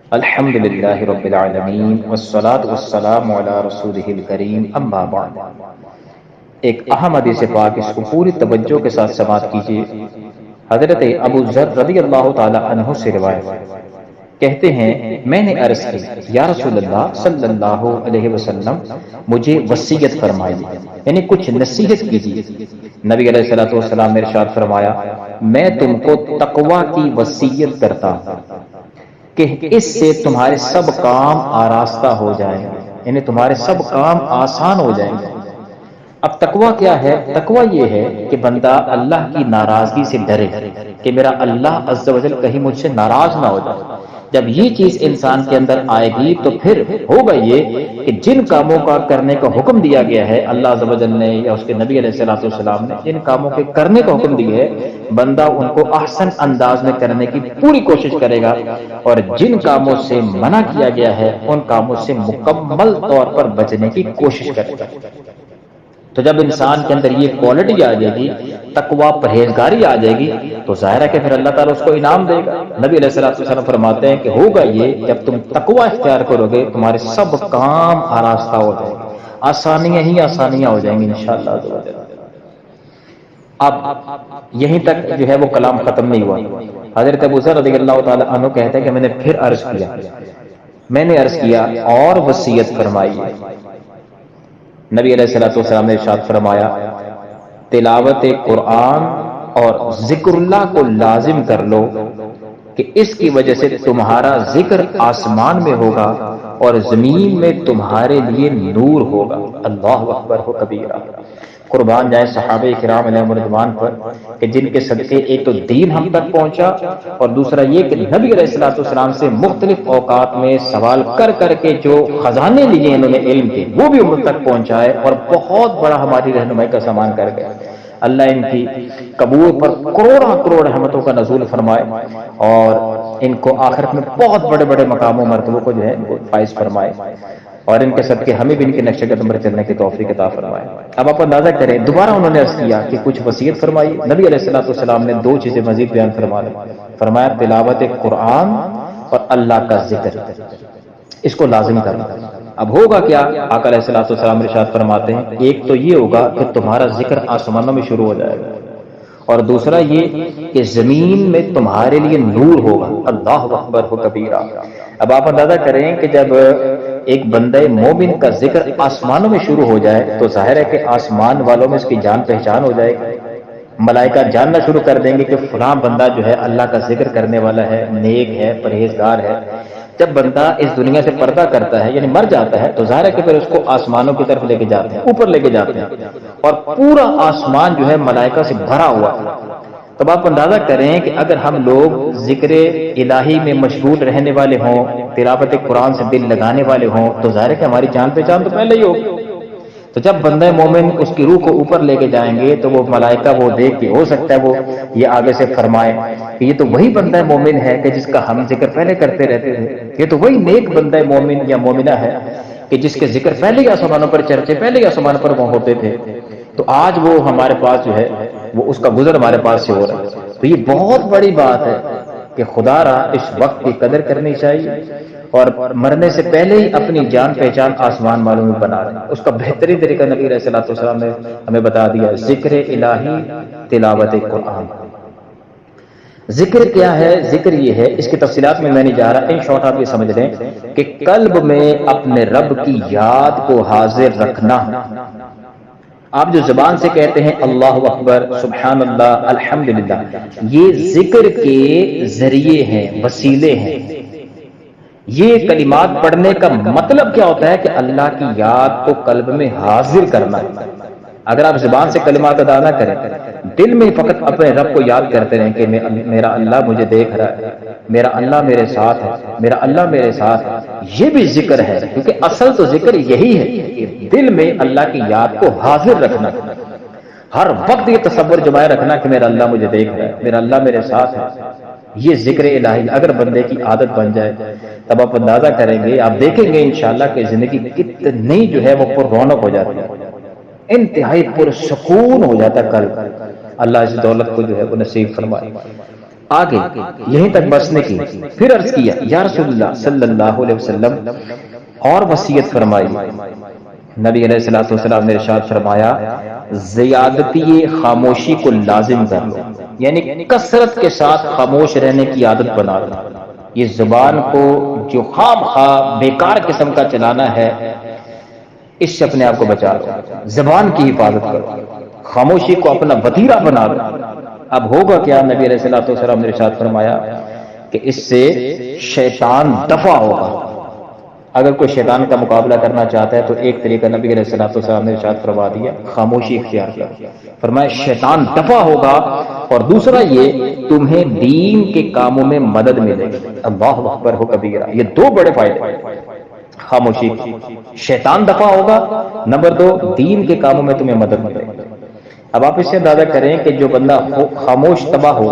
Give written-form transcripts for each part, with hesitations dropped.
الحمد للہ رب العالمین والصلاة والسلام علی رسولہ الکریم اما بعد۔ ایک اہم حدیث پاک، اس کو پوری توجہ کے ساتھ سماعت کیجیے۔ حضرت ابو ذر رضی اللہ تعالی عنہ سے روایت کہتے ہیں، میں نے عرض کی یا رسول اللہ صلی اللہ علیہ وسلم مجھے وصیت فرمائیے، یعنی کچھ نصیحت کیجیے۔ نبی علیہ الصلوۃ والسلام نے ارشاد فرمایا، میں تم کو تقوی کی وصیت کرتا ہوں کہ اس سے تمہارے سب کام آراستہ ہو جائیں گے، یعنی تمہارے سب کام آسان ہو جائیں گے۔ اب تقوی کیا ہے؟ تقوی یہ ہے کہ بندہ اللہ کی ناراضگی سے ڈرے کہ میرا اللہ عز و جل کہیں مجھ سے ناراض نہ ہو جائے۔ جب یہ چیز انسان کے اندر آئے گی تو پھر ہوگا یہ کہ جن کاموں کا کرنے کا حکم دیا گیا ہے اللہ عز و جل نے یا اس کے نبی علیہ الصلوۃ والسلام نے، جن کاموں کے کرنے کا حکم دیا ہے بندہ ان کو احسن انداز میں کرنے کی پوری کوشش کرے گا، اور جن کاموں سے منع کیا گیا ہے ان کاموں سے مکمل طور پر بچنے کی کوشش کرے گا۔ تو جب انسان کے اندر یہ کوالٹی آ جائے گی، تقوی پرہیزگاری آ جائے گی، تو ظاہر ہے کہ پھر اللہ تعالیٰ اس کو انعام دے گا۔ نبی علیہ الصلوۃ والسلام فرماتے ہیں کہ ہوگا یہ جب تم تقوی اختیار کرو گے تمہارے سب کام آراستہ ہو جائیں گے، آسانیاں ہی آسانیاں ہو جائیں گی انشاءاللہ۔ اب یہیں تک جو ہے وہ کلام ختم نہیں ہوا۔ حضرت ابو ذر رضی اللہ تعالی عنہ کہتے ہیں کہ میں نے پھر عرض کیا اور وصیت فرمائی۔ نبی علیہ الصلوۃ والسلام نے ارشاد فرمایا، تلاوت قرآن اور ذکر اللہ کو لازم کر لو کہ اس کی وجہ سے تمہارا ذکر آسمان میں ہوگا اور زمین میں تمہارے لیے نور ہوگا۔ اللہ اکبر ہو کبیرہ۔ قربان جائیں صحابہ کرام علیہم رضوان پر کہ جن کے صدقے ایک تو دین ہم تک پہنچا، اور دوسرا یہ کہ نبی علیہ الصلوۃ والسلام سے مختلف اوقات میں سوال کر کر کے جو خزانے لیے انہوں نے علم کے وہ بھی ہم تک پہنچائے، اور بہت بڑا ہماری رہنمائی کا سامان کر گئے۔ اللہ ان کی قبول پر کروڑ رحمتوں کا نزول فرمائے، اور ان کو آخرت میں بہت بڑے بڑے مقام و مرتبوں کو جو ہے فائز فرمائے، اور ان کے صدقے ہمیں بھی ان کے نقش قدم پر چلنے کی توفیق عطا فرمائے۔ اب آپ اندازہ کریں، دوبارہ انہوں نے عرض کیا کہ کچھ وصیت فرمائی۔ نبی علیہ الصلوۃ والسلام نے دو چیزیں مزید بیان فرمایا، تلاوت قرآن اور اللہ کا ذکر، اس کو لازم کرنا۔ اب ہوگا کیا؟ آقا علیہ الصلوۃ والسلام ارشاد فرماتے ہیں، ایک تو یہ ہوگا کہ تمہارا ذکر آسمانوں میں شروع ہو جائے گا، اور دوسرا یہ کہ زمین میں تمہارے لیے نور ہوگا۔ اللہ اکبر ہو کبیرہ۔ اب آپ اندازہ کریں کہ جب ایک بندہ مومن کا ذکر آسمانوں میں شروع ہو جائے تو ظاہر ہے کہ آسمان والوں میں اس کی جان پہچان ہو جائے گی، ملائکہ جاننا شروع کر دیں گے کہ فلاں بندہ جو ہے اللہ کا ذکر کرنے والا ہے، نیک ہے، پرہیزگار ہے۔ جب بندہ اس دنیا سے پردہ کرتا ہے یعنی مر جاتا ہے تو ظاہر ہے کہ پھر اس کو آسمانوں کی طرف لے کے جاتے ہیں، اوپر لے کے جاتے ہیں، اور پورا آسمان جو ہے ملائکہ سے بھرا ہوا ہے۔ تب آپ اندازہ کریں کہ اگر ہم لوگ ذکر الہی میں مشغول رہنے والے ہوں، تلاوت قرآن سے دل لگانے والے ہوں، تو ظاہر ہے کہ ہماری جان پہچان تو پہلے ہی ہوگی۔ تو جب بندہ مومن اس کی روح کو اوپر لے کے جائیں گے تو وہ ملائکہ وہ دیکھ کے ہو سکتا ہے وہ یہ آگے سے فرمائے کہ یہ تو وہی بندہ مومن ہے کہ جس کا ہم ذکر پہلے کرتے رہتے تھے، یہ تو وہی نیک بندہ مومن یا مومنہ ہے کہ جس کے ذکر پہلے ہی آسمانوں پر چرچے پہلے ہی آسمان پر وہ ہوتے تھے، تو آج وہ ہمارے پاس جو ہے وہ اس کا گزر ہمارے پاس سے ہو رہا ہے۔ تو یہ بہت بڑی بات ہے کہ خدا را اس وقت کی قدر کرنی چاہیے، اور مرنے سے پہلے ہی اپنی جان پہچان آسمان والوں میں بنا لیں۔ اس کا بہترین طریقہ نبی علیہ الصلوۃ والسلام نے ہمیں بتا دیا، ذکر الہی، تلاوت قرآن۔ ذکر کیا ہے؟ ذکر یہ ہے، اس کی تفصیلات میں نہیں جا رہا، ان شارٹ آپ یہ سمجھ لیں کہ قلب میں اپنے رب کی یاد کو حاضر رکھنا۔ آپ جو زبان سے کہتے ہیں اللہ اکبر، سبحان اللہ، الحمدللہ، یہ ذکر کے ذریعے ہیں، وسیلے ہیں۔ یہ کلمات پڑھنے کا مطلب کیا ہوتا ہے کہ اللہ کی یاد کو قلب میں حاضر کرنا ہے۔ اگر آپ زبان سے کلمات ادا نہ کریں، دل میں فقط اپنے رب کو یاد کرتے رہیں کہ میرا اللہ مجھے دیکھ رہا ہے، میرا اللہ میرے ساتھ ہے، میرا اللہ میرے ساتھ ہے، یہ بھی ذکر ہے، کیونکہ اصل تو ذکر یہی ہے کہ دل میں اللہ کی یاد کو حاضر رکھنا، ہر وقت یہ تصور جمائے رکھنا کہ میرا اللہ مجھے دیکھ رہا ہے، میرا اللہ میرے ساتھ ہے۔ یہ ذکر الہی اگر بندے کی عادت بن جائے تب آپ اندازہ کریں گے، آپ دیکھیں گے انشاءاللہ کہ زندگی کتنی جو ہے وہ پر رونق ہو جاتی ہے، انتہائی پر سکون ہو جاتا ہے قلب۔ اللہ اس دولت کو جو ہے وہ نصیب فرمائے۔ آگے یہیں تک بس نے کی، پھر عرض کیا یا رسول اللہ صلی اللہ علیہ وسلم اور وصیت فرمائی۔ نبی علیہ الصلوۃ والسلام نے ارشاد فرمایا زیادتی خاموشی کو لازم کر لو، یعنی کثرت کے ساتھ خاموش رہنے کی عادت بنا لو۔ یہ زبان کو جو خام خواہ بیکار قسم کا چلانا ہے اس سے اپنے آپ کو بچا لو، زبان کی حفاظت کرو، خاموشی کو اپنا وتیرہ بنا لو۔ اب ہوگا کیا؟ نبی علیہ الصلوۃ والسلام نے ارشاد فرمایا کہ اس سے شیطان دفع ہوگا۔ اگر کوئی شیطان کا مقابلہ کرنا چاہتا ہے تو ایک طریقہ نبی علیہ الصلوۃ والسلام نے ارشاد فرما دیا، خاموشی اختیار کرو۔ فرمایا شیطان دفع ہوگا، اور دوسرا یہ تمہیں دین کے کاموں میں مدد ملے گی۔ اللہ اکبر ہو کبیرہ، یہ دو بڑے فائدے خاموشی کی، شیطان دفع ہوگا، نمبر دو دین کے کاموں میں تمہیں مدد ملے گی۔ اب آپ اس سے اندازہ کریں کہ جو بندہ خاموش تباہ ہو،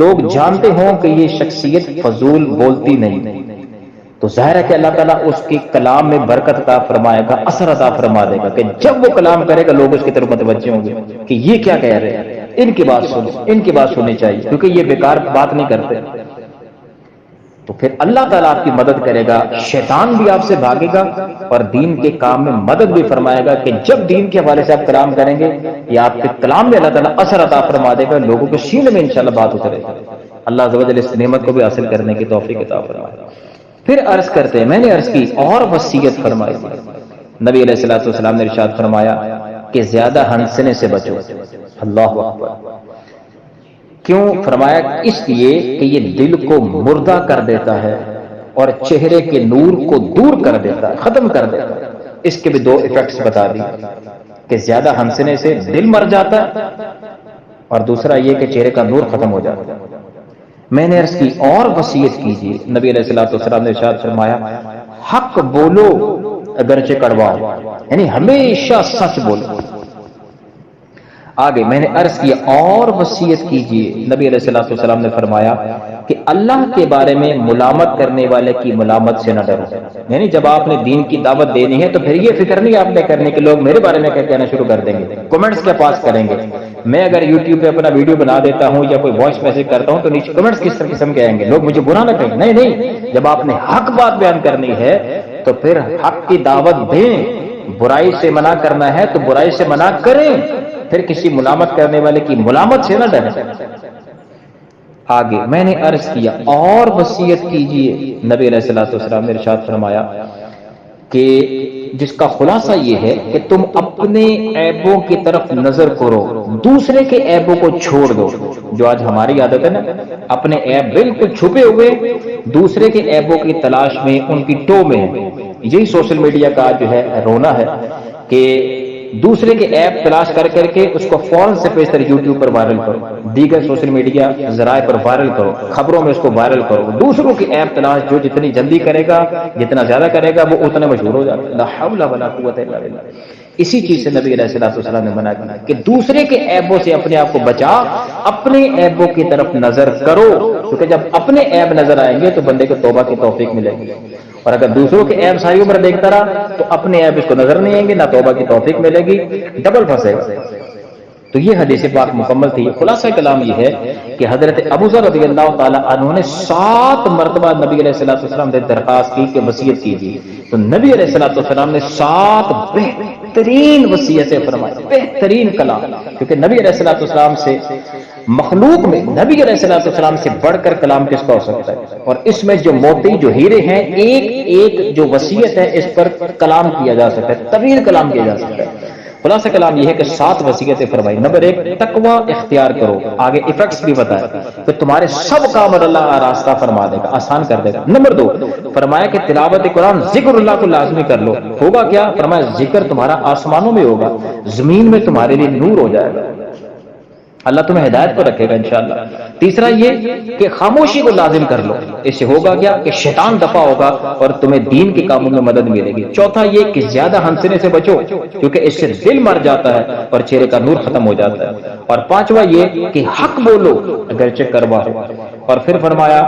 لوگ جانتے ہوں کہ یہ شخصیت فضول بولتی نہیں، تو ظاہر ہے کہ اللہ تعالیٰ اس کے کلام میں برکت عطا فرمائے گا، اثر عطا فرما دے گا کہ جب وہ کلام کرے گا لوگ اس کی طرف متوجہ ہوں گے کہ یہ کیا کہہ رہے ہیں، ان کی بات سنو، ان کی بات سننی چاہیے، کیونکہ یہ بیکار بات نہیں کرتے۔ تو پھر اللہ تعالیٰ آپ کی مدد کرے گا، شیطان بھی آپ سے بھاگے گا، اور دین کے کام میں مدد بھی فرمائے گا کہ جب دین کے حوالے سے آپ کلام کریں گے یا آپ کے کلام میں اللہ تعالیٰ اثر عطا فرما دے گا، لوگوں کے سینے میں انشاءاللہ بات اترے گا۔ اللہ عز و جل اس نعمت کو بھی حاصل کرنے کی توفیق عطا فرمائے۔ پھر عرض کرتے ہیں میں نے عرض کی اور وصیت فرمائی۔ نبی علیہ الصلوۃ والسلام نے ارشاد فرمایا کہ زیادہ ہنسنے سے بچو۔ اللہ اکبر، کیوں؟ فرمایا اس لیے کہ یہ دل کو مردہ کر دیتا ہے اور چہرے کے نور کو دور کر دیتا ہے، ختم کر دیتا ہے۔ اس کے بھی دو ایفیکٹس بتا دی کہ زیادہ ہنسنے سے دل مر جاتا ہے، اور دوسرا یہ کہ چہرے کا نور ختم ہو جاتا ہے۔ میں نے عرض کی اور وصیت کیجیے۔ نبی علیہ الصلوۃ والسلام نے ارشاد فرمایا حق بولو اگرچہ کڑوا ہو، یعنی ہمیشہ سچ بولو۔ آگے میں نے عرض کیا اور وصیت کیجیے۔ نبی علیہ الصلوۃ والسلام نے فرمایا کہ اللہ کے بارے میں ملامت کرنے والے کی ملامت سے نہ ڈرو، یعنی جب آپ نے دین کی دعوت دینی ہے تو پھر یہ فکر نہیں آپ نے کرنی کہ لوگ میرے بارے میں کیا کہنا شروع کر دیں گے، کمنٹس کیا پاس کریں گے۔ میں اگر یوٹیوب پہ اپنا ویڈیو بنا دیتا ہوں یا کوئی وائس میسج کرتا ہوں تو نیچے کمنٹس کس قسم کے آئیں گے، لوگ مجھے برا نہ کہیں۔ نہیں نہیں، جب آپ نے حق بات بیان کرنی ہے تو پھر حق کی دعوت دیں، برائی سے منع کرنا ہے تو برائی سے منع کریں، پھر کسی ملامت کرنے والے کی ملامت سے نہ ڈریں۔ آگے میں نے عرض کیا اور وصیت کیجیے۔ نبی علیہ الصلوۃ والسلام نے ارشاد فرمایا کہ جس کا خلاصہ یہ ہے کہ تم اپنے عیبوں کی طرف نظر کرو، دوسرے کے عیبوں کو چھوڑ دو۔ جو آج ہماری عادت ہے نا، اپنے عیب بالکل چھپے ہوئے دوسرے کے عیبوں کی تلاش میں، ان کی ٹو میں، یہی سوشل میڈیا کا جو ہے رونا ہے کہ دوسرے کے ایپ تلاش کر کر کے اس کو فوراً سے پیش کر یوٹیوب پر وائرل کرو، دیگر سوشل میڈیا ذرائع پر وائرل کرو، خبروں میں اس کو وائرل کرو۔ دوسروں کی ایپ تلاش جو جتنی جلدی کرے گا، جتنا زیادہ کرے گا، وہ اتنا مشہور ہو جاتا ہے۔ لا حول ولا قوت الا باللہ۔ اسی چیز سے نبی علیہ الصلوۃ والسلام نے منع کیا کہ دوسرے کے عیبوں سے اپنے آپ کو بچا، اپنے عیبوں کی طرف نظر کرو، کیونکہ جب اپنے عیب نظر آئیں گے تو بندے کو توبہ کی توفیق ملے گی، اور اگر دوسروں کے عیب ساری عمر دیکھتا رہا تو اپنے عیب اس کو نظر نہیں آئیں گے، نہ توبہ کی توفیق ملے گی، ڈبل پھنسے گا۔ تو یہ حدیث پاک مکمل تھی۔ خلاصہ کلام یہ ہے کہ حضرت ابو ذر رضی اللہ تعالی عنہ نے 7 مرتبہ نبی علیہ الصلوۃ والسلام سے درخواست کی کہ وصیت کیجیے، تو نبی علیہ الصلوۃ والسلام نے 7 بہترین وصیتیں فرمائی، بہترین کلام، کیونکہ نبی علیہ الصلوۃ والسلام سے مخلوق میں نبی علیہ الصلوۃ والسلام سے بڑھ کر کلام کس کا ہو سکتا ہے؟ اور اس میں جو موتی جو ہیرے ہیں، ایک ایک جو وصیت ہے اس پر کلام کیا جا سکتا ہے، طویل کلام کیا جا سکتا ہے۔ خلاصہ کلام یہ ہے کہ 7 وصیتیں فرمائی۔ نمبر 1 تقوی اختیار کرو، آگے ایفیکٹس بھی بتائے، پھر تمہارے سب کام اللہ راستہ فرما دے گا، آسان کر دے گا۔ نمبر 2 فرمایا کہ تلاوت قرآن ذکر اللہ کو لازمی کر لو، ہوگا کیا؟ فرمایا ذکر تمہارا آسمانوں میں ہوگا، زمین میں تمہارے لیے نور ہو جائے گا، اللہ تمہیں ہدایت پر رکھے گا انشاءاللہ۔ تیسرا یہ کہ خاموشی کو لازم کر لو، اس سے ہوگا کیا کہ شیطان دفع ہوگا اور تمہیں دین کے کاموں میں مدد ملے گی۔ چوتھا یہ کہ زیادہ ہنسنے سے بچو، کیونکہ اس سے دل مر جاتا ہے اور چہرے کا نور ختم ہو جاتا ہے۔ اور پانچواں یہ کہ حق بولو اگرچہ کڑوا ہو۔ اور پھر فرمایا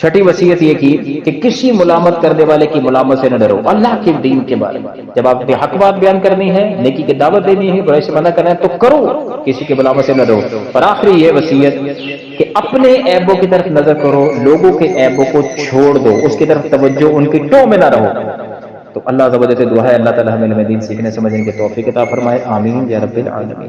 چھٹی وصیت یہ کی کہ کسی ملامت کرنے والے کی ملامت سے نہ ڈرو اللہ کے دین کے بارے میں. جب آپ نے حق بات بیان کرنی ہے، نیکی کی دعوت دینی ہے، برائی سے منع کرنا ہے تو کرو، کسی کی ملامت سے نہ ڈرو. اور آخری یہ وصیت کہ اپنے عیبوں کی طرف نظر کرو، لوگوں کے عیبوں کو چھوڑ دو، اس کی طرف توجہ ان کی ٹو میں نہ رہو. تو اللہ عز و جل سے دعا ہے اللہ تعالی ہمیں علم دین سیکھنے سمجھنے کی توفیق عطا فرمائے. آمین یا رب العالمین.